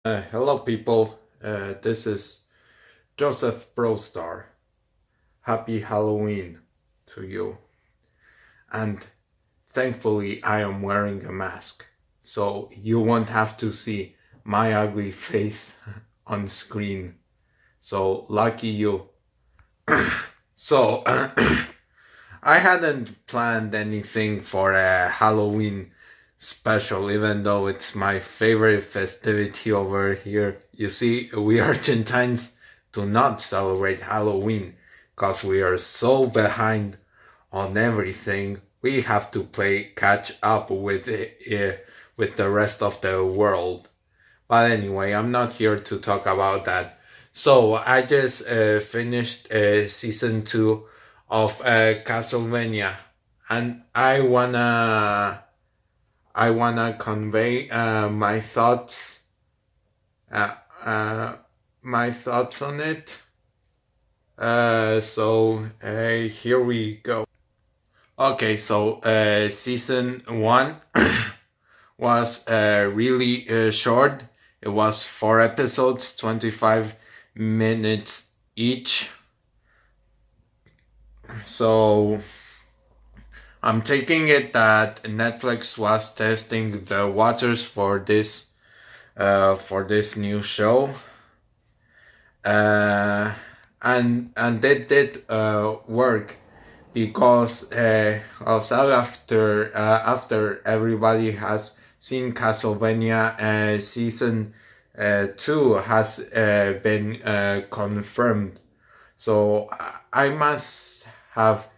Hello, people. This is Joseph Brostar. Happy Halloween to you. And thankfully, I am wearing a mask, so you won't have to see my ugly face on screen. So, lucky you. So, I hadn't planned anything for a Halloween special, even though it's my favorite festivity over here. You see, we Argentines do not celebrate Halloween because we are so behind on everything. We have to play catch up with the rest of the world. But anyway, I'm not here to talk about that. So I just finished season 2 of Castlevania, and I wanna convey uh, uh, my thoughts on it. So here we go. Okay, so season 1 was really short. It was 4 episodes, 25 minutes each. So I'm taking it that Netflix was testing the waters for this new show, uh, and they did work because also after everybody has seen Castlevania, season 2 has been confirmed. So I must have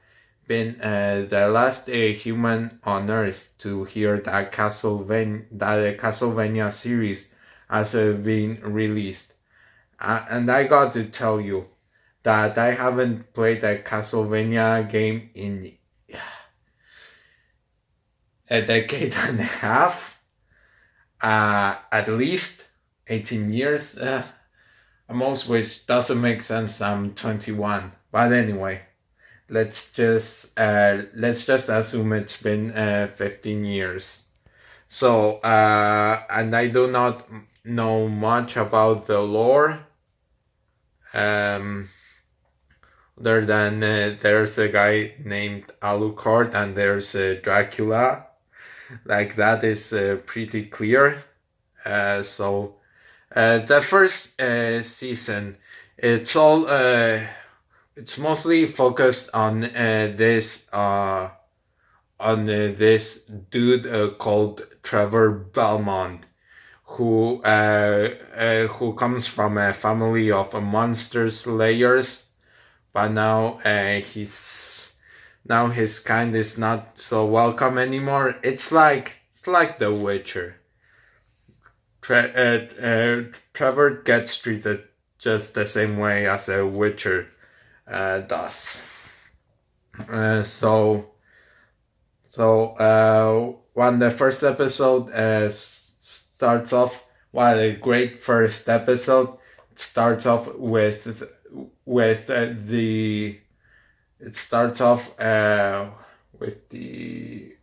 been the last human on Earth to hear that Castlevania series has been released. And I got to tell you that I haven't played a Castlevania game in a decade and a half, at least 18 years, most which doesn't make sense. I'm 21, but anyway, let's just assume it's been 15 years. So and I do not know much about the lore. Um, Other than there's a guy named Alucard and there's Dracula. Like that is pretty clear. So the first season, it's all it's mostly focused on this dude called Trevor Belmont, who comes from a family of monster slayers, but now his kind is not so welcome anymore. It's like The Witcher. Trevor gets treated just the same way as a Witcher does. Uh, so when the first episode starts off, what a great first episode! It starts off with the it starts off with the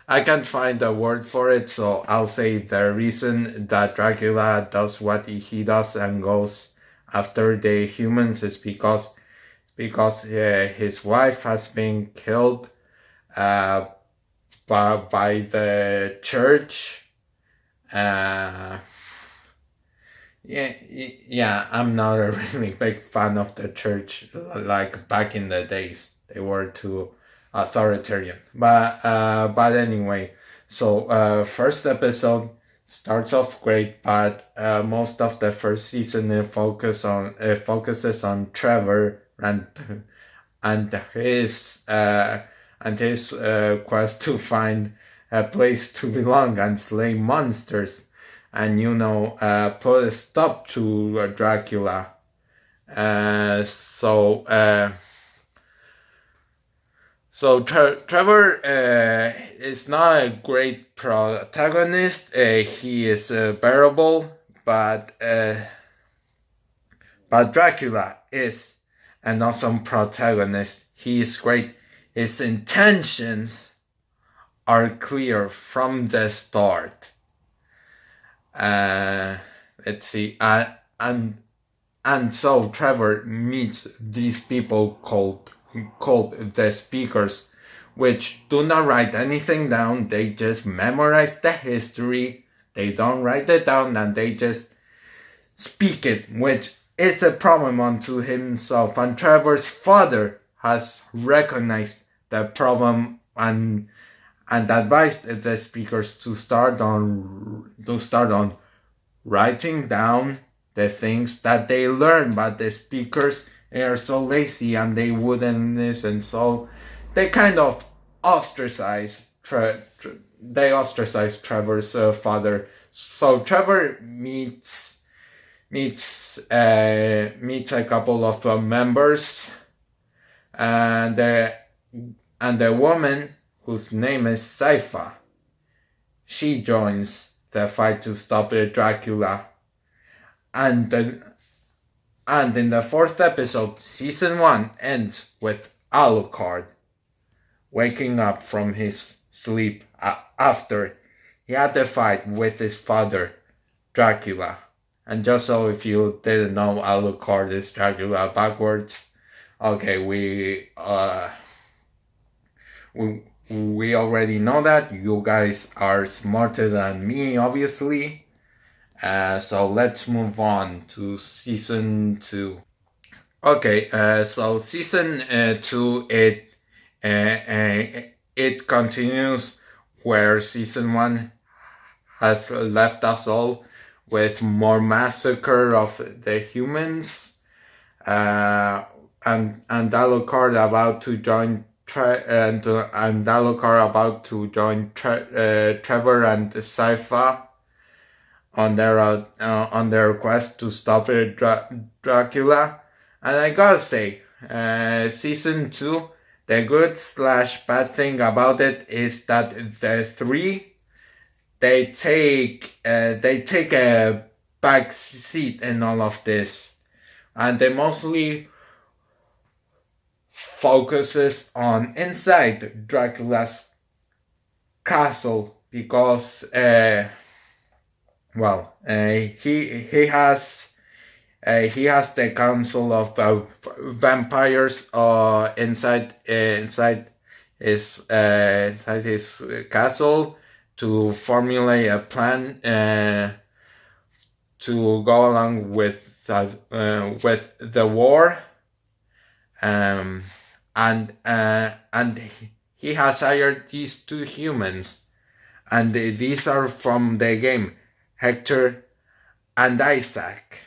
I can't find a word for it, so I'll say the reason that Dracula does what he does and goes after the humans is because his wife has been killed uh, by the church. Uh, yeah, I'm not a really big fan of the church. Like back in the days, they were too authoritarian. But anyway, so first episode starts off great, but most of the first season focuses on Trevor and his quest to find a place to belong and slay monsters, and put a stop to Dracula. Uh, so uh, Trevor is not a great protagonist. He is bearable, but Dracula is an awesome protagonist. He is great. His intentions are clear from the start. Uh, let's see, and so Trevor meets these people called the speakers, which do not write anything down. They just memorize the history. They don't write it down, and they just speak it, which is a problem unto himself. And Trevor's father has recognized the problem and advised the speakers to start on writing down the things that they learn, but the speakers are so lazy and they wouldn't listen. So they kind of ostracize Trevor's father. So Trevor meets a couple of members, and the woman whose name is Saifa. She joins the fight to stop Dracula. And in the fourth episode, season 1 ends with Alucard waking up from his sleep after he had a fight with his father, Dracula. And just so if you didn't know, Alucard is Dracula backwards. Okay, we already know that. You guys are smarter than me, obviously. So let's move on to season 2. Okay, so season 2, it continues where season 1 has left us all, with more massacre of the humans, and Alucard about to join Alucard about to join Trevor and Saifa on their quest to stop Dracula. And I gotta say, season 2, the good/bad thing about it is that the three, they take a back seat in all of this, and they mostly focuses on inside Dracula's castle, because he has the council of vampires inside his castle, to formulate a plan to go along with the war, and he has hired these two humans, and these are from the game, Hector and Isaac.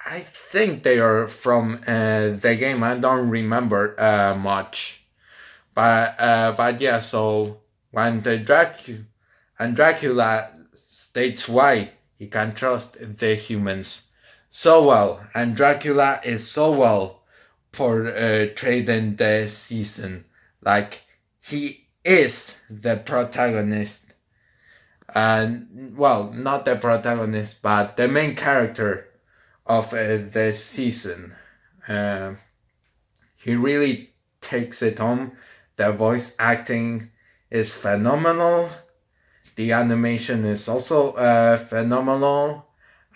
I think they are from the game. I don't remember much, but yeah. So when Dracula states why he can trust the humans so well, and Dracula is so well portrayed in the season, like he is the protagonist. And not the protagonist, but the main character of the season. He really takes it home. The voice acting is phenomenal. The animation is also phenomenal.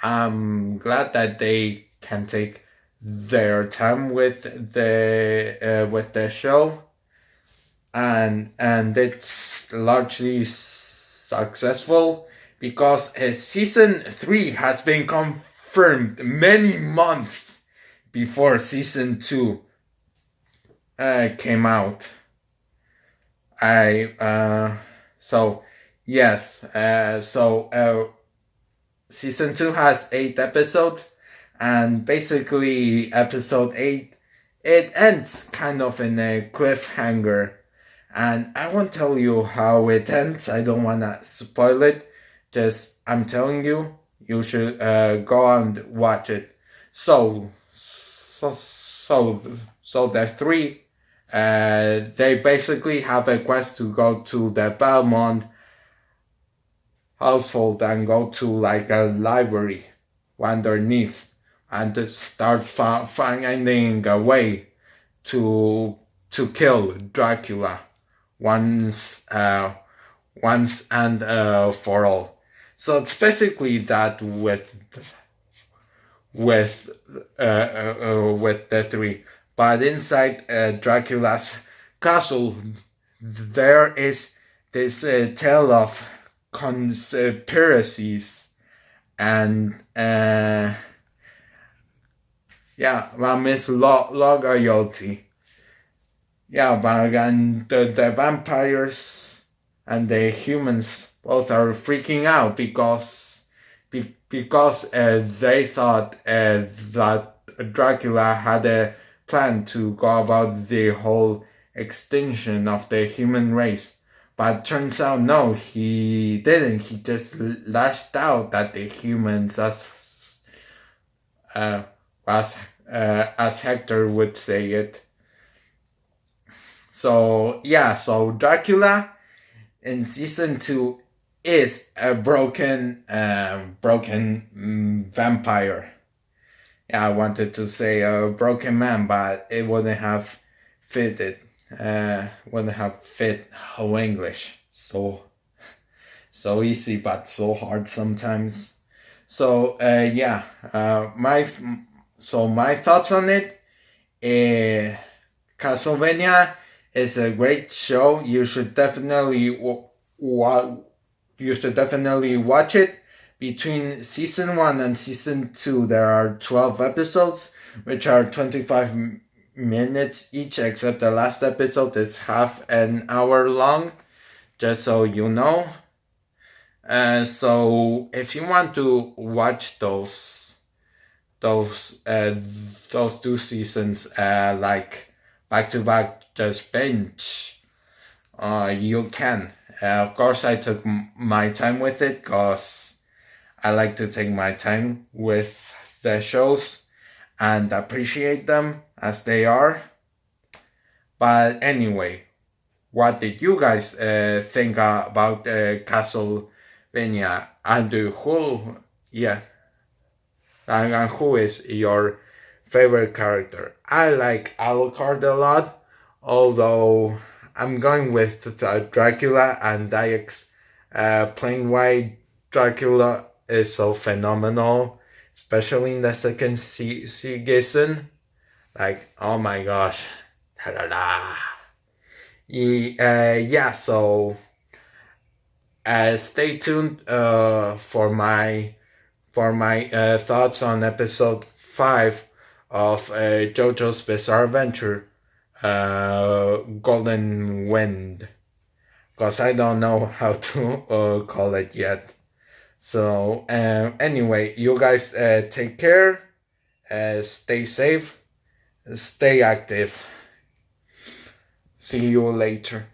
I'm glad that they can take their time with the show, and it's largely successful, because season 3 has been confirmed many months before season 2 came out. Season 2 has 8 episodes, and basically episode 8, it ends kind of in a cliffhanger. And I won't tell you how it ends. I don't want to spoil it. I'm telling you, you should go and watch it. So the three, they basically have a quest to go to the Belmont household and go to like a library underneath, and start finding a way to kill Dracula once and for all. So it's basically that with with the three. But inside Dracula's castle, there is this tale of conspiracies and Miss loyalty. Yeah, but and the vampires and the humans both are freaking out because they thought that Dracula had a plan to go about the whole extinction of the human race. But turns out no, he didn't. He just lashed out at the humans uh, as Hector would say it. So yeah, so Dracula in season 2 is a broken vampire. Yeah, I wanted to say a broken man, but it wouldn't have fitted. Wouldn't have fit how English. So easy, but so hard sometimes. So my thoughts on it. Castlevania is a great show. You should definitely watch it. Between season 1 and season 2, there are 12 episodes, which are 25 minutes each, except the last episode is half an hour long, just so you know. So if you want to watch those 2 seasons like back to back, just binge, you can. Of course, I took my time with it because I like to take my time with the shows and appreciate them as they are. But anyway, what did you guys think about Castlevania and who is your favorite character? I like Alucard a lot, although I'm going with Dracula, and Diak's plain white Dracula is so phenomenal, especially in the second season. Like, oh my gosh. Ta-da-da. So stay tuned for my thoughts on episode 5 of JoJo's Bizarre Adventure, Golden Wind, because I don't know how to call it yet. So anyway, you guys take care, stay safe, stay active. See you later.